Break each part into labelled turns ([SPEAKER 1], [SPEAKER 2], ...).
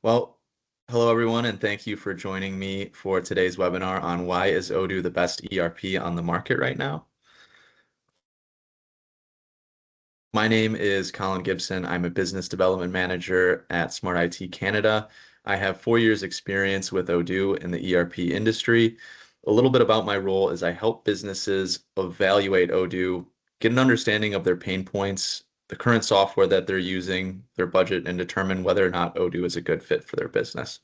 [SPEAKER 1] Well, hello everyone, and thank you for joining me for today's webinar on why is Odoo the best ERP on the market right now. My name is Colin Gibson. I'm a business development manager at Smart IT Canada. I have 4 years experience with Odoo in the ERP industry. A little bit about my role is I help businesses evaluate Odoo, get an understanding of their pain points, the current software that they're using, their budget, and determine whether or not Odoo is a good fit for their business.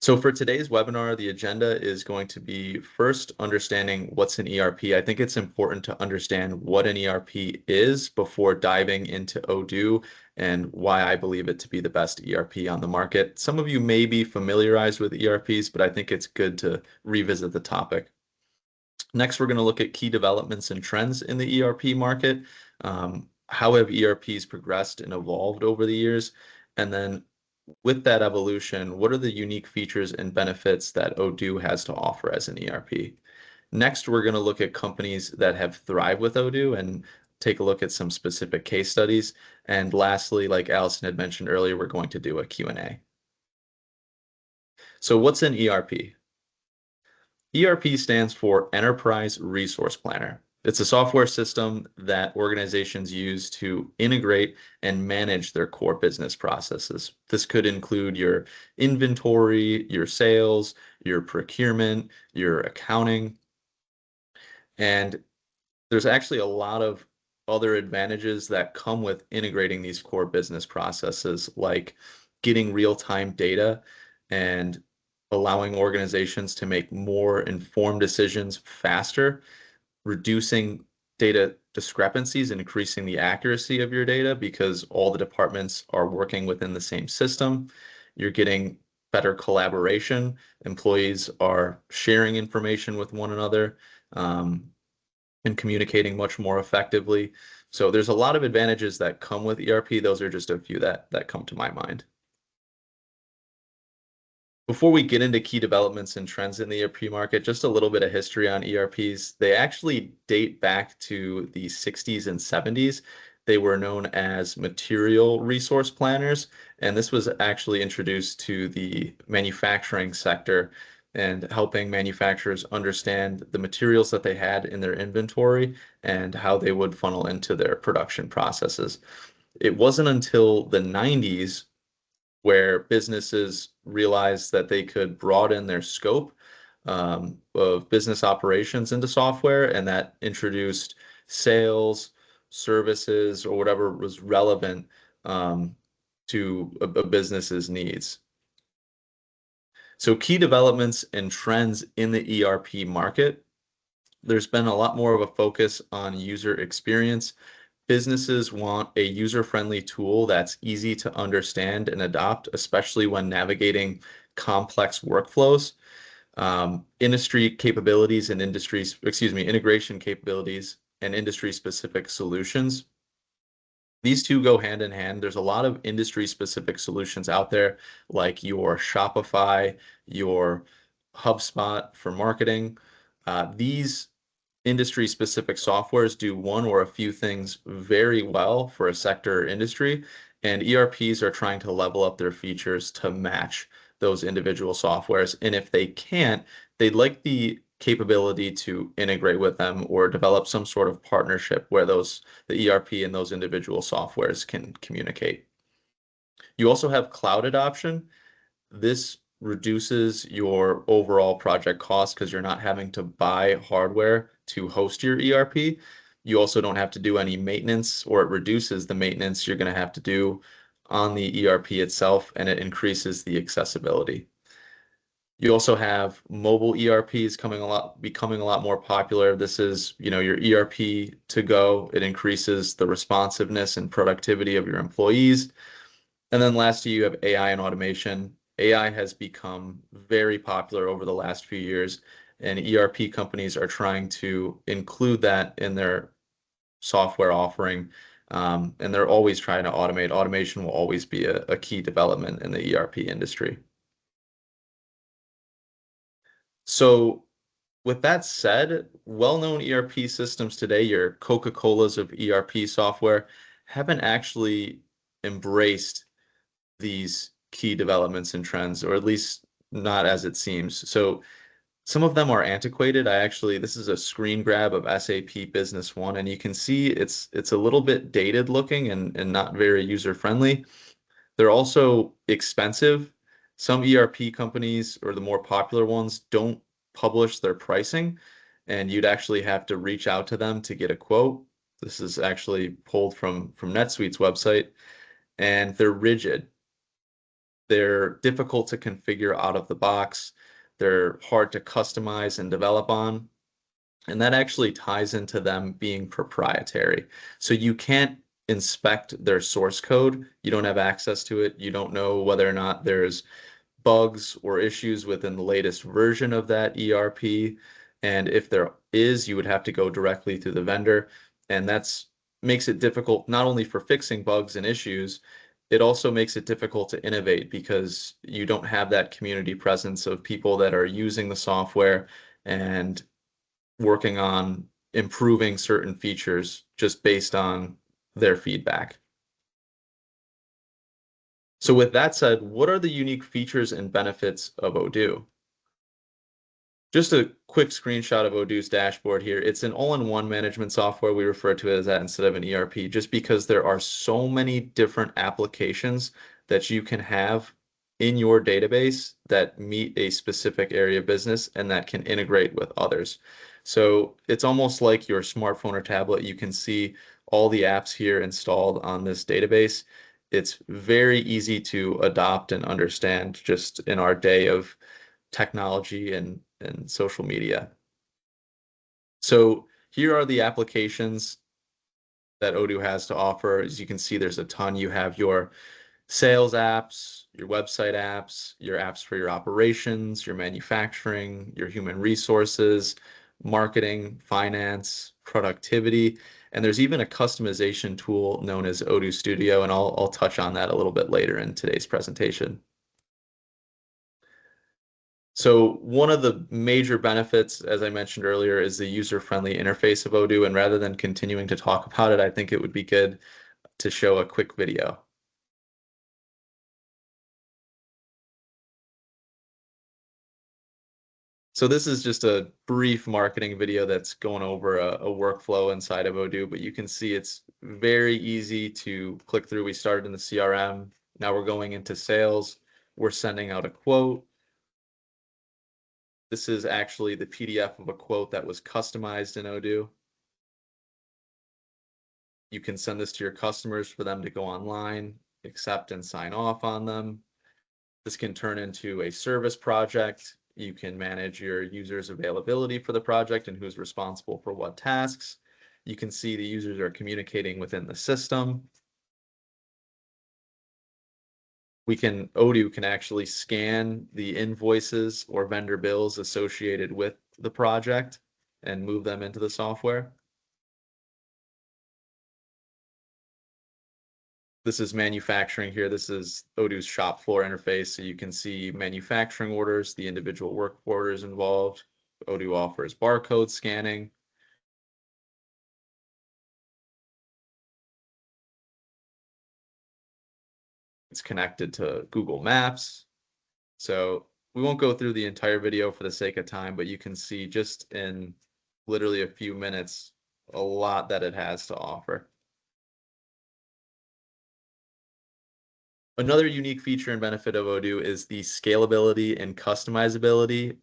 [SPEAKER 1] So for today's webinar, the agenda is going to be first understanding what's an ERP. I think it's important to understand what an ERP is before diving into Odoo and why I believe it to be the best ERP on the market. Some of you may be familiarized with ERPs, but I think it's good to revisit the topic. Next, we're going to look at key developments and trends in the ERP market. How have ERPs progressed and evolved over the years? And then with that evolution, what are the unique features and benefits that Odoo has to offer as an ERP? Next, we're going to look at companies that have thrived with Odoo and take a look at some specific case studies. And lastly, like Allison had mentioned earlier, we're going to do a Q&A. So what's an ERP? ERP stands for Enterprise Resource Planner. It's a software system that organizations use to integrate and manage their core business processes. This could include your inventory, your sales, your procurement, your accounting, and there's actually a lot of other advantages that come with integrating these core business processes, like getting real-time data and allowing organizations to make more informed decisions faster, reducing data discrepancies and increasing the accuracy of your data because all the departments are working within the same system. You're getting better collaboration. Employees are sharing information with one another. And communicating much more effectively. So there's a lot of advantages that come with ERP. Those are just a few that come to my mind. Before we get into key developments and trends in the ERP market, just a little bit of history on ERPs. They actually date back to the 60s and 70s. They were known as material resource planners, and this was actually introduced to the manufacturing sector and helping manufacturers understand the materials that they had in their inventory and how they would funnel into their production processes. It wasn't until the 90s where businesses realized that they could broaden their scope of business operations into software, and that introduced sales, services, or whatever was relevant to a business's needs. So key developments and trends in the ERP market. There's been a lot more of a focus on user experience. Businesses want a user-friendly tool that's easy to understand and adopt, especially when navigating complex workflows. Industry capabilities and integration capabilities and industry-specific solutions. These two go hand in hand. There's a lot of industry-specific solutions out there, like your Shopify, your HubSpot for marketing. These industry-specific softwares do one or a few things very well for a sector or industry, and ERPs are trying to level up their features to match those individual softwares. And if they can't, they'd like the capability to integrate with them or develop some sort of partnership where the ERP and those individual softwares can communicate. You also have cloud adoption. This reduces your overall project cost because you're not having to buy hardware to host your ERP. You also don't have to do any maintenance, or it reduces the maintenance you're going to have to do on the ERP itself, and it increases the accessibility. You also have mobile ERPs becoming a lot more popular. This is, your ERP to go. It increases the responsiveness and productivity of your employees. And then lastly, you have AI and automation. AI has become very popular over the last few years, and ERP companies are trying to include that in their software offering. And they're always trying to automate. Automation will always be a key development in the ERP industry. So with that said, well-known ERP systems today, your Coca-Colas of ERP software, haven't actually embraced these key developments and trends, or at least not as it seems. So some of them are antiquated. This is a screen grab of SAP Business One, and you can see it's a little bit dated looking and not very user friendly. They're also expensive. Some ERP companies, or the more popular ones, don't publish their pricing, and you'd actually have to reach out to them to get a quote. This is actually pulled from NetSuite's website, and they're rigid. They're difficult to configure out of the box. They're hard to customize and develop on. And that actually ties into them being proprietary. So you can't inspect their source code. You don't have access to it. You don't know whether or not there's bugs or issues within the latest version of that ERP. And if there is, you would have to go directly to the vendor. And that's makes it difficult not only for fixing bugs and issues, it also makes it difficult to innovate because you don't have that community presence of people that are using the software and working on improving certain features just based on their feedback. So with that said, what are the unique features and benefits of Odoo? Just a quick screenshot of Odoo's dashboard here. It's an all-in-one management software. We refer to it as that instead of an ERP, just because there are so many different applications that you can have in your database that meet a specific area of business and that can integrate with others. So it's almost like your smartphone or tablet. You can see all the apps here installed on this database. It's very easy to adopt and understand just in our day of technology and social media. So here are the applications that Odoo has to offer. As you can see, there's a ton. You have your sales apps, your website apps, your apps for your operations, your manufacturing, your human resources, marketing, finance, productivity, and there's even a customization tool known as Odoo Studio, and I'll touch on that a little bit later in today's presentation. So one of the major benefits, as I mentioned earlier, is the user-friendly interface of Odoo. And rather than continuing to talk about it, I think it would be good to show a quick video. So this is just a brief marketing video that's going over a workflow inside of Odoo, but you can see it's very easy to click through. We started in the CRM. Now we're going into sales. We're sending out a quote. This is actually the PDF of a quote that was customized in Odoo. You can send this to your customers for them to go online, accept and sign off on them. This can turn into a service project. You can manage your users' availability for the project and who's responsible for what tasks. You can see the users are communicating within the system. Odoo can actually scan the invoices or vendor bills associated with the project and move them into the software. This is manufacturing here. This is Odoo's shop floor interface. So you can see manufacturing orders, the individual work orders involved. Odoo offers barcode scanning. It's connected to Google Maps. So we won't go through the entire video for the sake of time, but you can see just in literally a few minutes, a lot that it has to offer. Another unique feature and benefit of Odoo is the scalability and customizability.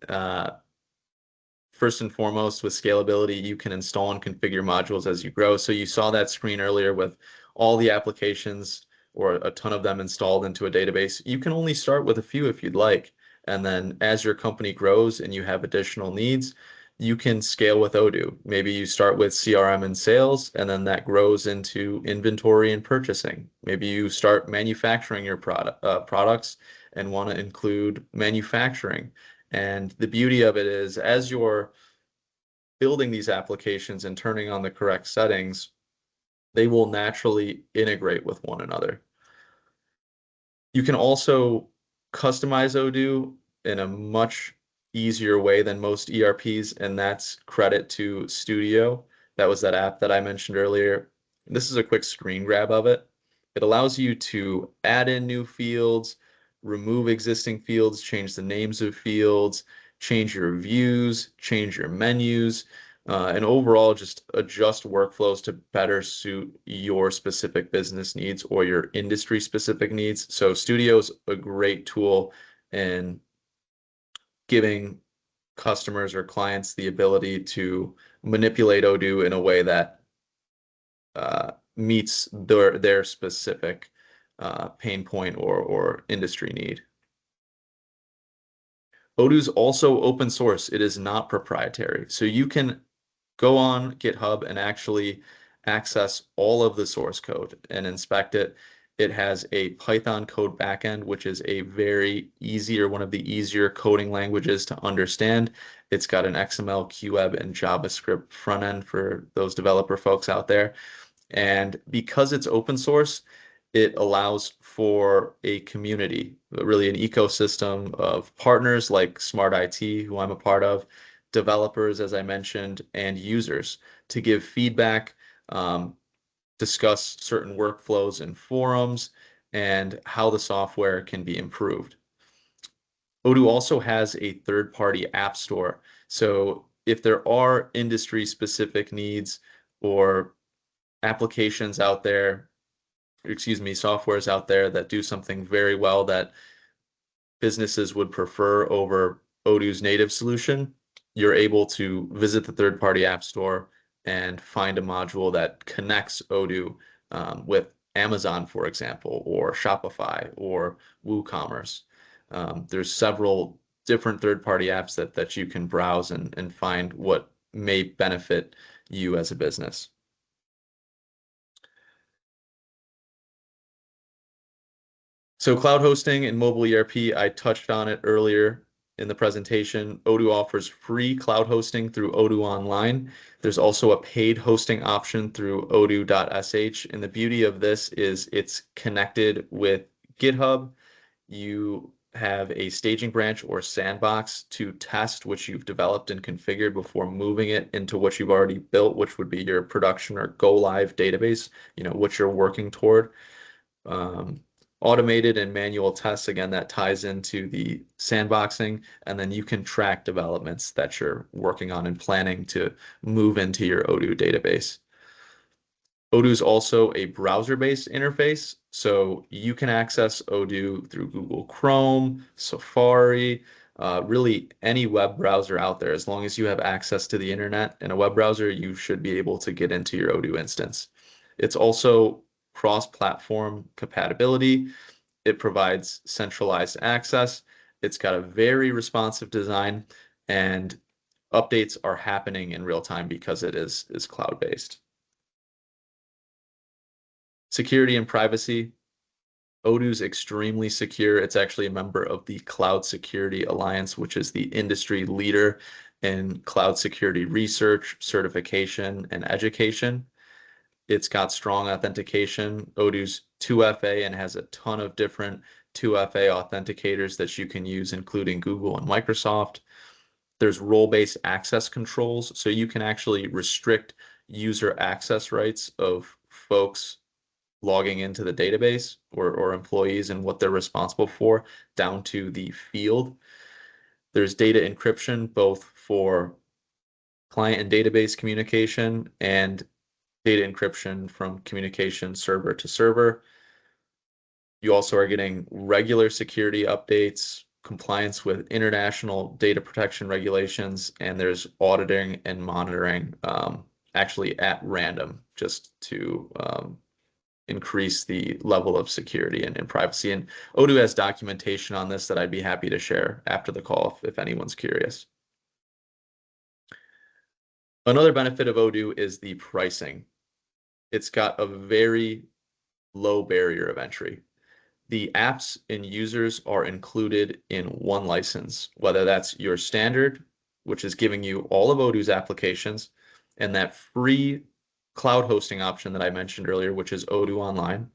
[SPEAKER 1] First and foremost, with scalability, you can install and configure modules as you grow. So you saw that screen earlier with all the applications or a ton of them installed into a database. You can only start with a few if you'd like. And then as your company grows and you have additional needs, you can scale with Odoo. Maybe you start with CRM and sales, and then that grows into inventory and purchasing. Maybe you start manufacturing your products and want to include manufacturing. And the beauty of it is, as you're building these applications and turning on the correct settings, they will naturally integrate with one another. You can also customize Odoo in a much easier way than most ERPs, and that's credit to Studio. That was that app that I mentioned earlier. This is a quick screen grab of it. It allows you to add in new fields, remove existing fields, change the names of fields, change your views, change your menus, and overall just adjust workflows to better suit your specific business needs or your industry specific needs. So Studio's a great tool in giving customers or clients the ability to manipulate Odoo in a way that meets their specific pain point or industry need. Odoo is also open source. It is not proprietary. So you can go on GitHub and actually access all of the source code and inspect it. It has a Python code backend, which is a very easy or one of the easier coding languages to understand. It's got an XML, QWeb, and JavaScript front end for those developer folks out there. And because it's open source, it allows for a community, really an ecosystem of partners like Smart IT, who I'm a part of, developers, as I mentioned, and users to give feedback, discuss certain workflows in forums, and how the software can be improved. Odoo also has a third-party app store. So if there are industry-specific needs or applications out there, excuse me, softwares out there that do something very well that businesses would prefer over Odoo's native solution, you're able to visit the third-party app store and find a module that connects Odoo with Amazon, for example, or Shopify or WooCommerce. There's several different third-party apps that you can browse and find what may benefit you as a business. So cloud hosting and mobile ERP, I touched on it earlier in the presentation. Odoo offers free cloud hosting through Odoo Online. There's also a paid hosting option through odoo.sh. And the beauty of this is it's connected with GitHub. You have a staging branch or sandbox to test what you've developed and configured before moving it into what you've already built, which would be your production or go live database, what you're working toward. Automated and manual tests, again, that ties into the sandboxing, and then you can track developments that you're working on and planning to move into your Odoo database. Odoo is also a browser-based interface, so you can access Odoo through Google Chrome, Safari, really any web browser out there. As long as you have access to the internet in a web browser, you should be able to get into your Odoo instance. It's also cross-platform compatibility. It provides centralized access. It's got a very responsive design, and updates are happening in real time because it is cloud-based. Security and privacy. Odoo's extremely secure. It's actually a member of the Cloud Security Alliance, which is the industry leader in cloud security research, certification, and education. It's got strong authentication. Odoo's 2FA and has a ton of different 2FA authenticators that you can use, including Google and Microsoft. There's role-based access controls, so you can actually restrict user access rights of folks logging into the database or employees and what they're responsible for down to the field. There's data encryption, both for client and database communication and data encryption from communication server to server. You also are getting regular security updates, compliance with international data protection regulations, and there's auditing and monitoring actually at random just to increase the level of security and privacy. And Odoo has documentation on this that I'd be happy to share after the call if anyone's curious. Another benefit of Odoo is the pricing. It's got a very low barrier of entry. The apps and users are included in one license, whether that's your standard, which is giving you all of Odoo's applications, and that free cloud hosting option that I mentioned earlier, which is Odoo Online,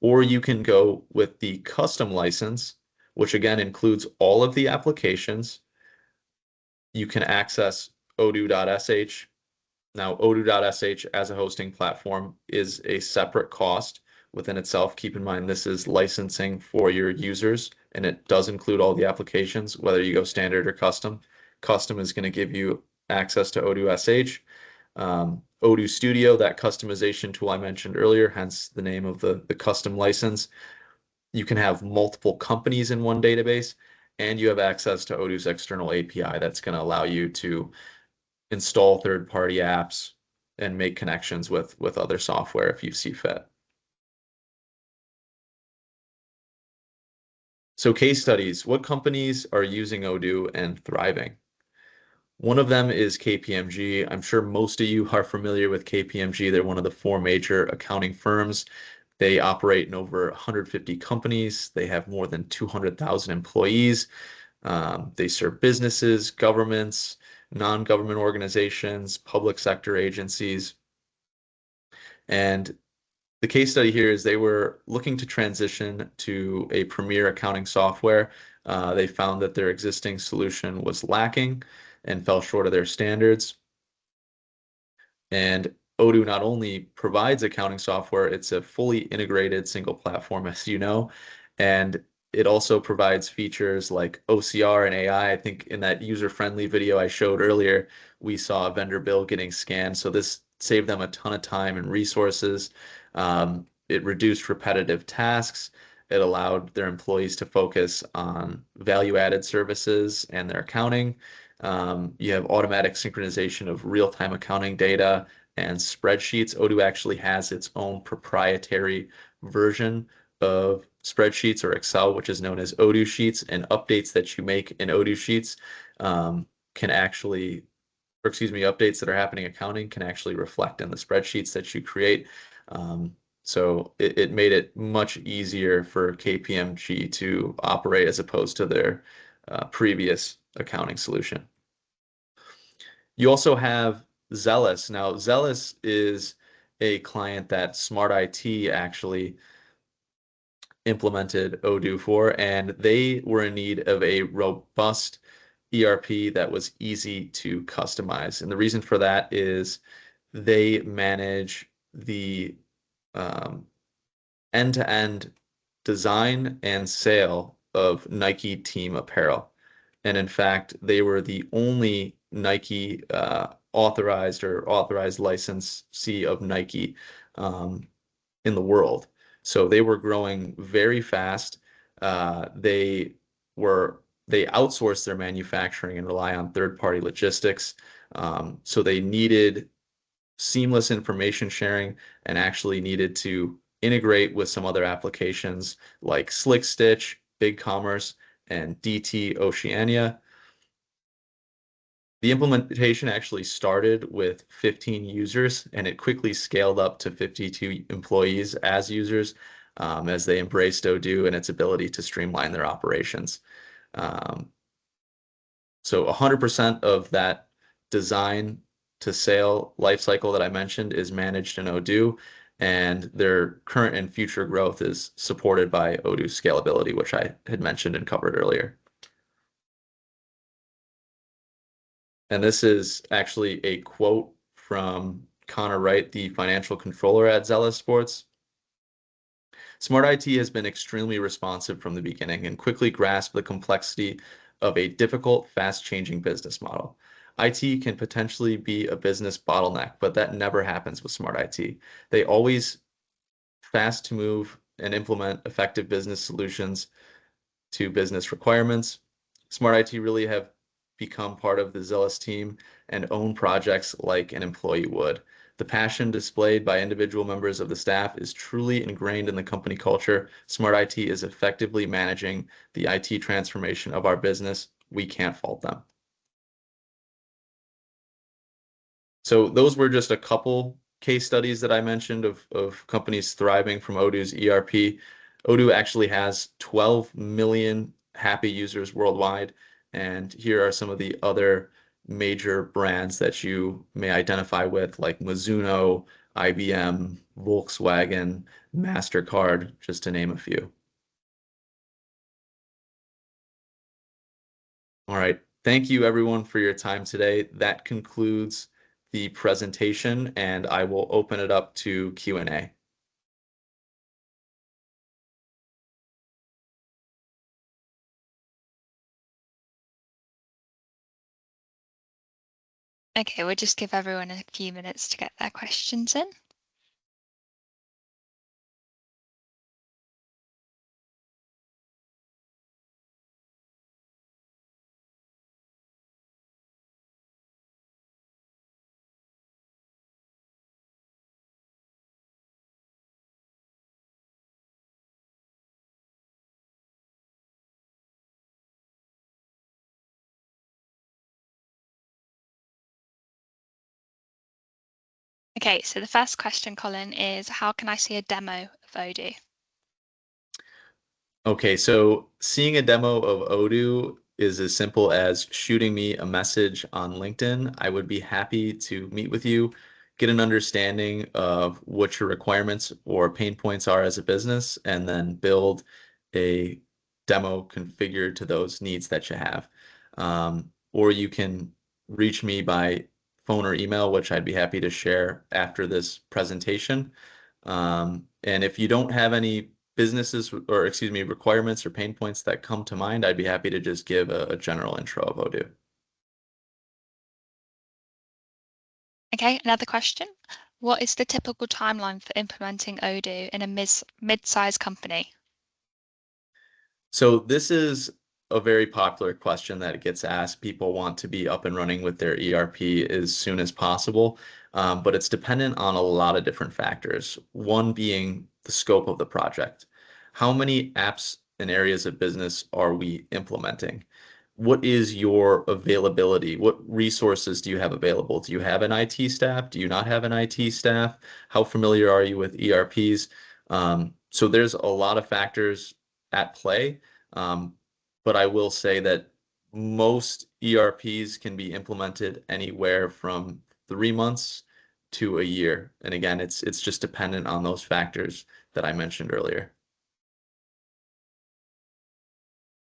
[SPEAKER 1] or you can go with the custom license, which again includes all of the applications. You can access odoo.sh. Now, odoo.sh as a hosting platform is a separate cost, within itself. Keep in mind, this is licensing for your users, and it does include all the applications, whether you go standard or custom. Custom is going to give you access to Odoo SH. Odoo Studio, that customization tool I mentioned earlier, hence the name of the custom license. You can have multiple companies in one database, and you have access to Odoo's external API that's going to allow you to install third-party apps and make connections with other software if you see fit. So case studies, what companies are using Odoo and thriving? One of them is KPMG. I'm sure most of you are familiar with KPMG. They're one of the four major accounting firms. They operate in over 150 companies. They have more than 200,000 employees. They serve businesses, governments, non-government organizations, public sector agencies. And the case study here is they were looking to transition to a premier accounting software. They found that their existing solution was lacking and fell short of their standards. And Odoo not only provides accounting software, it's a fully integrated single platform, as you know, and it also provides features like OCR and AI. I think in that user-friendly video I showed earlier, we saw a vendor bill getting scanned. So this saved them a ton of time and resources. It reduced repetitive tasks. It allowed their employees to focus on value-added services and their accounting. You have automatic synchronization of real-time accounting data and spreadsheets. Odoo actually has its own proprietary version of spreadsheets or Excel, which is known as Odoo Sheets, and updates that you make in Odoo Sheets can actually, or excuse me, updates that are happening in accounting can actually reflect in the spreadsheets that you create. So it made it much easier for KPMG to operate as opposed to their previous accounting solution. You also have Zealous. Now, Zealous is a client that Smart IT actually implemented Odoo for, and they were in need of a robust ERP that was easy to customize. And the reason for that is they manage the end-to-end design and sale of Nike team apparel. And in fact, they were the only Nike authorized licensee of Nike in the world. So they were growing very fast. They were they outsourced their manufacturing and rely on third-party logistics. So they needed seamless information sharing and actually needed to integrate with some other applications like SlickStitch, BigCommerce, and DT Oceania. The implementation actually started with 15 users, and it quickly scaled up to 52 employees as users as they embraced Odoo and its ability to streamline their operations. So 100% of that design to sale lifecycle that I mentioned is managed in Odoo, and their current and future growth is supported by Odoo scalability, which I had mentioned and covered earlier. And this is actually a quote from Connor Wright, the financial controller at Zealous Sports. Smart IT has been extremely responsive from the beginning and quickly grasped the complexity of a difficult, fast-changing business model. IT can potentially be a business bottleneck, but that never happens with Smart IT. They always fast to move and implement effective business solutions to business requirements. Smart IT really have become part of the Zealous team and own projects like an employee would. The passion displayed by individual members of the staff is truly ingrained in the company culture. Smart IT is effectively managing the IT transformation of our business. We can't fault them. So those were just a couple case studies that I mentioned of companies thriving from Odoo's ERP. Odoo actually has 12 million happy users worldwide. And here are some of the other major brands that you may identify with, like Mizuno, IBM, Volkswagen, MasterCard, just to name a few. All right. Thank you everyone for your time today. That concludes the presentation, and I will open it up to Q&A.
[SPEAKER 2] Okay, we'll just give everyone a few minutes to get their questions in. Okay, so the first question, Colin, is how can I see a demo of Odoo?
[SPEAKER 1] Okay, so seeing a demo of Odoo is as simple as shooting me a message on LinkedIn. I would be happy to meet with you, get an understanding of what your requirements or pain points are as a business, and then build a demo configured to those needs that you have. Or you can reach me by phone or email, which I'd be happy to share after this presentation. And if you don't have any businesses or excuse me, requirements or pain points that come to mind, I'd be happy to just give a general intro of Odoo.
[SPEAKER 2] Okay, another question. What is the typical timeline for implementing Odoo in a mid-sized company?
[SPEAKER 1] So this is a very popular question that gets asked. People want to be up and running with their ERP as soon as possible, but it's dependent on a lot of different factors. One being the scope of the project. How many apps and areas of business are we implementing? What is your availability? What resources do you have available? Do you have an IT staff? Do you not have an IT staff? How familiar are you with ERPs? So there's a lot of factors at play. Um, but I will say that most ERPs can be implemented anywhere from 3 months to a year. And again, it's just dependent on those factors that I mentioned earlier.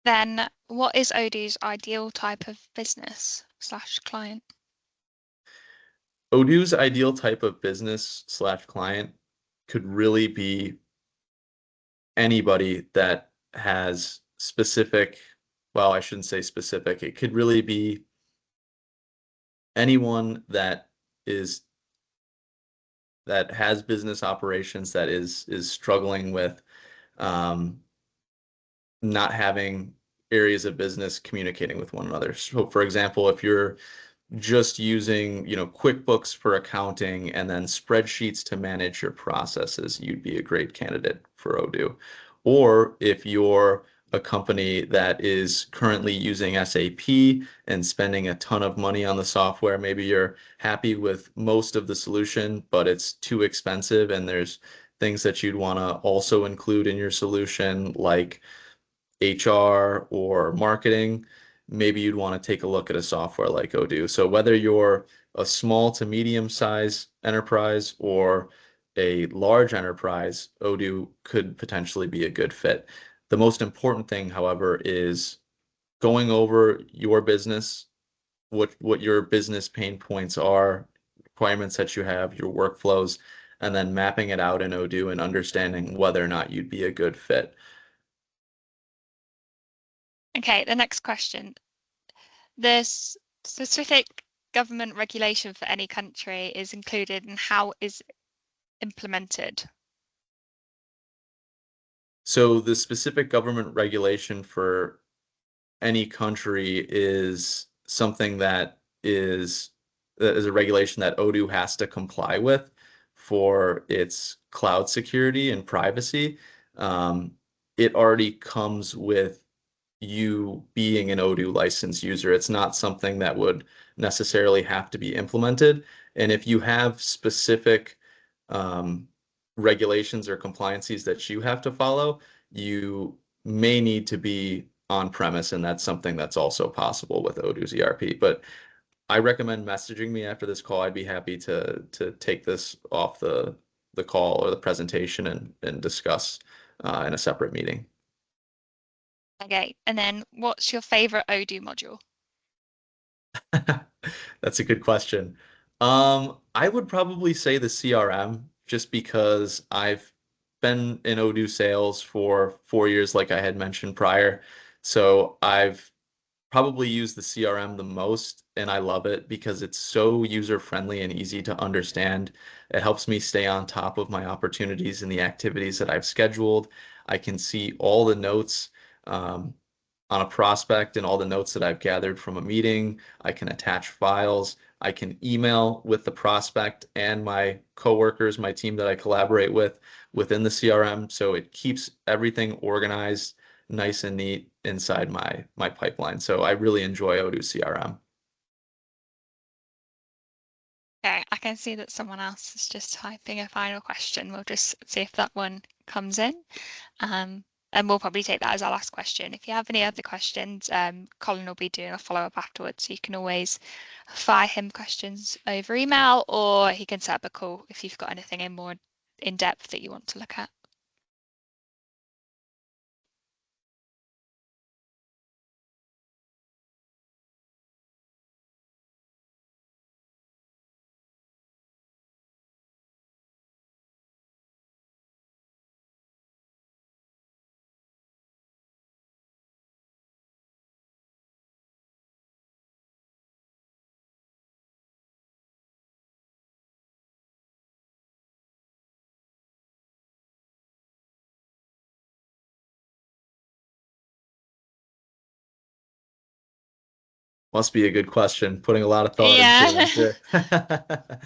[SPEAKER 2] Then what is Odoo's ideal type of business slash client?
[SPEAKER 1] Odoo's ideal type of business slash client could really be anybody that has specific, well, I shouldn't say specific. It could really be anyone is that has business operations that is struggling with um, not having areas of business communicating with one another. So, for example, if you're just using, QuickBooks for accounting and then spreadsheets to manage your processes, you'd be a great candidate for Odoo. Or if you're a company that is currently using SAP and spending a ton of money on the software, maybe you're happy with most of the solution, but it's too expensive and there's things that you'd want to also include in your solution, like HR or marketing, maybe you'd want to take a look at a software like Odoo. So whether you're a small to medium size enterprise or a large enterprise, Odoo could potentially be a good fit. The most important thing, however, is going over your business, what your business pain points are, requirements that you have, your workflows, and then mapping it out in Odoo and understanding whether or not you'd be a good fit.
[SPEAKER 2] Okay, the next question. The specific government regulation for any country is included and how is implemented?
[SPEAKER 1] So the specific government regulation for any country is something that is a regulation that Odoo has to comply with for its cloud security and privacy. Um, it already comes with you being an Odoo licensed user. It's not something that would necessarily have to be implemented. And if you have specific um, regulations or compliances that you have to follow, you may need to be on premise, and that's something that's also possible with Odoo's ERP. But I recommend messaging me after this call. I'd be happy to take this off the call or the presentation and discuss in a separate meeting.
[SPEAKER 2] Okay, and then what's your favorite Odoo module?
[SPEAKER 1] That's a good question. I would probably say the CRM just because I've been in Odoo sales for 4 years, like I had mentioned prior. So I've probably use the CRM the most, and I love it because it's so user-friendly and easy to understand. It helps me stay on top of my opportunities and the activities that I've scheduled. I can see all the notes um, on a prospect and all the notes that I've gathered from a meeting. I can attach files. I can email with the prospect and my coworkers, my team that I collaborate with within the CRM. So it keeps everything organized nice and neat inside my pipeline. So I really enjoy Odoo CRM.
[SPEAKER 2] Okay, I can see that someone else is just typing a final question. We'll just see if that one comes in. Um, and we'll probably take that as our last question. If you have any other questions, Colin will be doing a follow-up afterwards. So you can always fire him questions over email, or he can set up a call if you've got anything in more in depth that you want to look at.
[SPEAKER 1] Must be a good question. Putting a lot of thought into it,
[SPEAKER 2] Yeah.
[SPEAKER 1] I'm sure.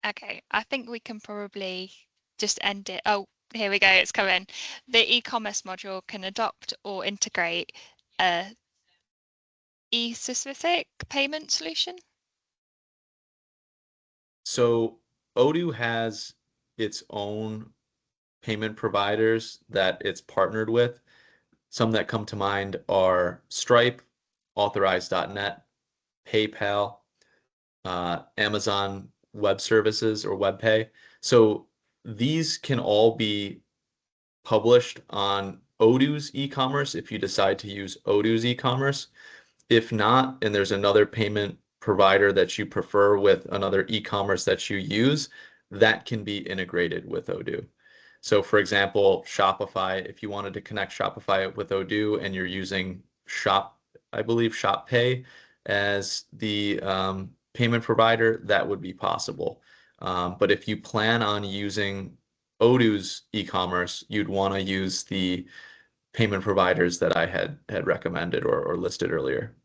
[SPEAKER 2] Okay, I think we can probably just end it. Oh, here we go, it's coming. The e-commerce module can adopt or integrate a e-specific payment solution.
[SPEAKER 1] So Odoo has its own payment providers that it's partnered with. Some that come to mind are Stripe, Authorize.net, PayPal, Amazon Web Services or WebPay. So these can all be published on Odoo's e-commerce if you decide to use Odoo's e-commerce. If not, and there's another payment provider that you prefer with another e-commerce that you use, that can be integrated with Odoo. So for example, Shopify, if you wanted to connect Shopify with Odoo and you're using I believe Shop Pay as the payment provider, that would be possible. But if you plan on using Odoo's e-commerce, you'd want to use the payment providers that I had recommended or listed earlier.